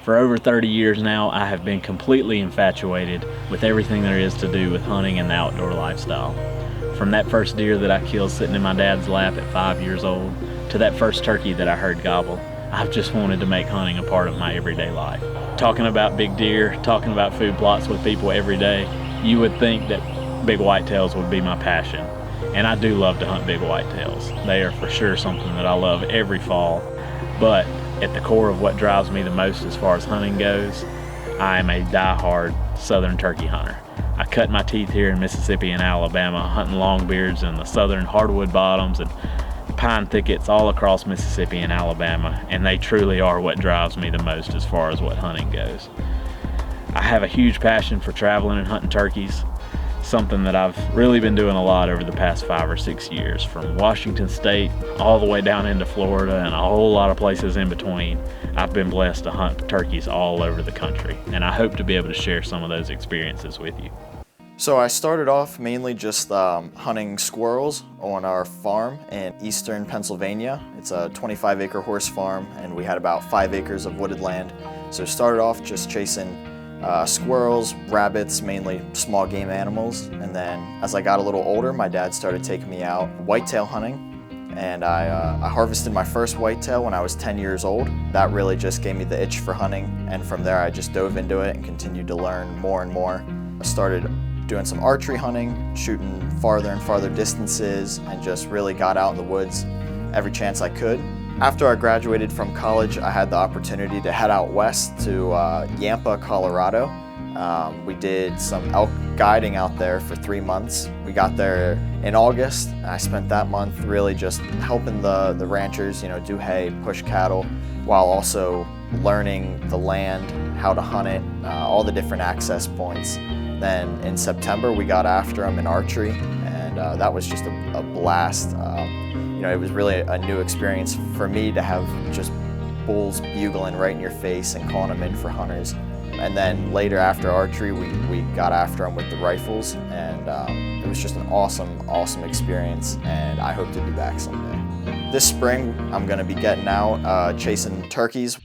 For over 30 years now, I have been completely infatuated with everything there is to do with hunting and the outdoor lifestyle. From that first deer that I killed sitting in my dad's lap at 5 years old, to that first turkey that I heard gobble, I've just wanted to make hunting a part of my everyday life. Talking about big deer, talking about food plots with people every day, you would think that big whitetails would be my passion. And I do love to hunt big whitetails. They are for sure something that I love every fall. But at the core of what drives me the most as far as hunting goes, I am a die-hard southern turkey hunter. I cut my teeth here in Mississippi and Alabama hunting longbeards in the southern hardwood bottoms and pine thickets all across Mississippi and Alabama, and they truly are what drives me the most as far as what hunting goes. I have a huge passion for traveling and hunting turkeys, something that I've really been doing a lot over the past 5 or 6 years, from Washington State all the way down into Florida and a whole lot of places in between. I've been blessed to hunt turkeys all over the country, and I hope to be able to share some of those experiences with you. So I started off mainly just hunting squirrels on our farm in eastern Pennsylvania. It's a 25-acre horse farm, and we had about 5 acres of wooded land. So started off just chasing squirrels, rabbits, mainly small game animals. And then as I got a little older, my dad started taking me out whitetail hunting. And I harvested my first whitetail when I was 10 years old. That really just gave me the itch for hunting. And from there, I just dove into it and continued to learn more and more. I started doing some archery hunting, shooting farther and farther distances, and just really got out in the woods every chance I could. After I graduated from college, I had the opportunity to head out west to Yampa, Colorado. We did some elk guiding out there for 3 months. We got there in August, and I spent that month really just helping the ranchers, do hay, push cattle, while also learning the land, how to hunt it, all the different access points. Then in September, we got after them in archery, and that was just a blast. It was really a new experience for me to have just bulls bugling right in your face and calling them in for hunters. And then later after archery, we got after them with the rifles, and it was just an awesome experience, and I hope to be back someday. This spring, I'm gonna be getting out, chasing turkeys.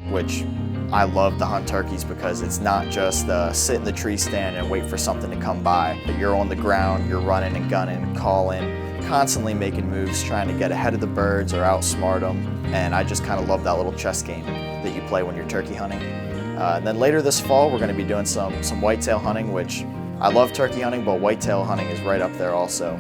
Which I love to hunt turkeys because it's not just sit in the tree stand and wait for something to come by. You're on the ground, you're running and gunning, calling, constantly making moves, trying to get ahead of the birds or outsmart them. And I just kind of love that little chess game that you play when you're turkey hunting. And then later this fall, we're going to be doing some whitetail hunting, which I love turkey hunting, but whitetail hunting is right up there also.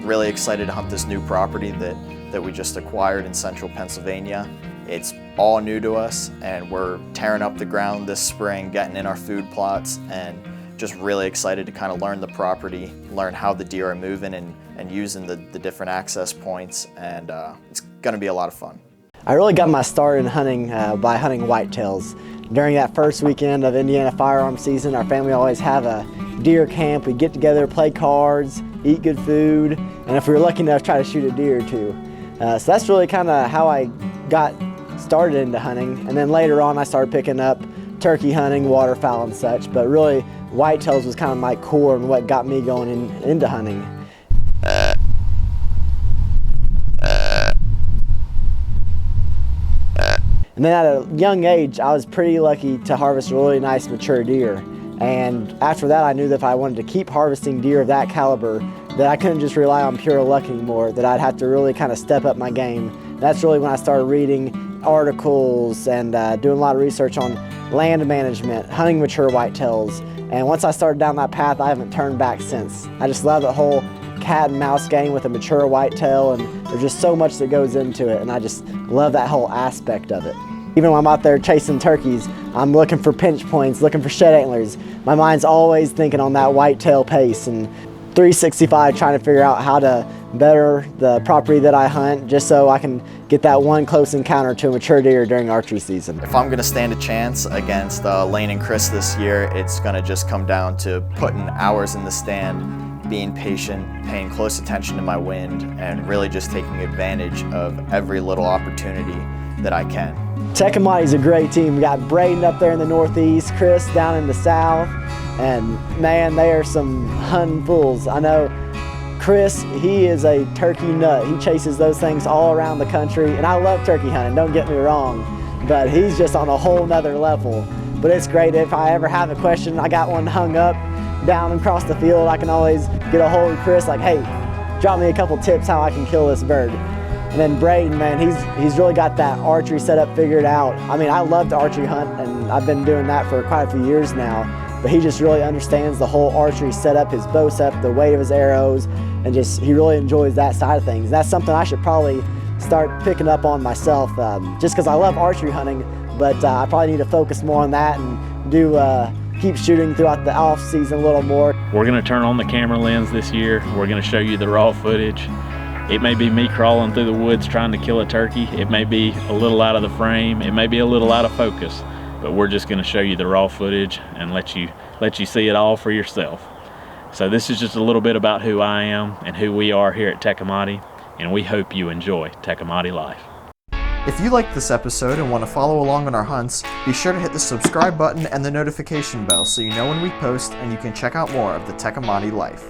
Really excited to hunt this new property that we just acquired in central Pennsylvania. It's all new to us, and we're tearing up the ground this spring, getting in our food plots, and just really excited to kind of learn the property, learn how the deer are moving and using the different access points, and it's gonna be a lot of fun. I really got my start in hunting by hunting whitetails. During that first weekend of Indiana firearm season, our family always have a deer camp. We'd get together, play cards, eat good food, and if we were lucky enough, try to shoot a deer or two. So that's really kind of how I got started into hunting, and then later on I started picking up turkey hunting, waterfowl and such, but really whitetails was kind of my core and what got me going into hunting. And then at a young age I was pretty lucky to harvest a really nice mature deer, and after that I knew that if I wanted to keep harvesting deer of that caliber, that I couldn't just rely on pure luck anymore, that I'd have to really kind of step up my game. That's really when I started reading articles and doing a lot of research on land management, hunting mature whitetails. And once I started down that path, I haven't turned back since. I just love the whole cat and mouse game with a mature whitetail, and there's just so much that goes into it, and I just love that whole aspect of it. Even when I'm out there chasing turkeys, I'm looking for pinch points, looking for shed antlers. My mind's always thinking on that whitetail pace, and 365 trying to figure out how to better the property that I hunt, just so I can get that one close encounter to a mature deer during archery season. If I'm going to stand a chance against Lane and Chris this year, it's going to just come down to putting hours in the stand, being patient, paying close attention to my wind, and really just taking advantage of every little opportunity that I can. TECOMATE is a great team. We got Braydon up there in the northeast, Chris down in the south, and man, they are some hunting fools. I know Chris, he is a turkey nut. He chases those things all around the country, and I love turkey hunting, don't get me wrong, but he's just on a whole nother level. But it's great. If I ever have a question, I got one hung up down across the field, I can always get a hold of Chris, like, hey, drop me a couple tips how I can kill this bird. And then Braydon, man, he's really got that archery setup figured out. I mean, I love to archery hunt, and I've been doing that for quite a few years now, but he just really understands the whole archery setup, his bow setup, the weight of his arrows, and just, he really enjoys that side of things. That's something I should probably start picking up on myself, just because I love archery hunting, but I probably need to focus more on that and do keep shooting throughout the off season a little more. We're gonna turn on the camera lens this year. We're gonna show you the raw footage. It may be me crawling through the woods trying to kill a turkey. It may be a little out of the frame. It may be a little out of focus, but we're just gonna show you the raw footage and let you see it all for yourself. So this is just a little bit about who I am and who we are here at TECOMATE, and we hope you enjoy TECOMATE life. If you liked this episode and want to follow along on our hunts, be sure to hit the subscribe button and the notification bell so you know when we post, and you can check out more of the TECOMATE life.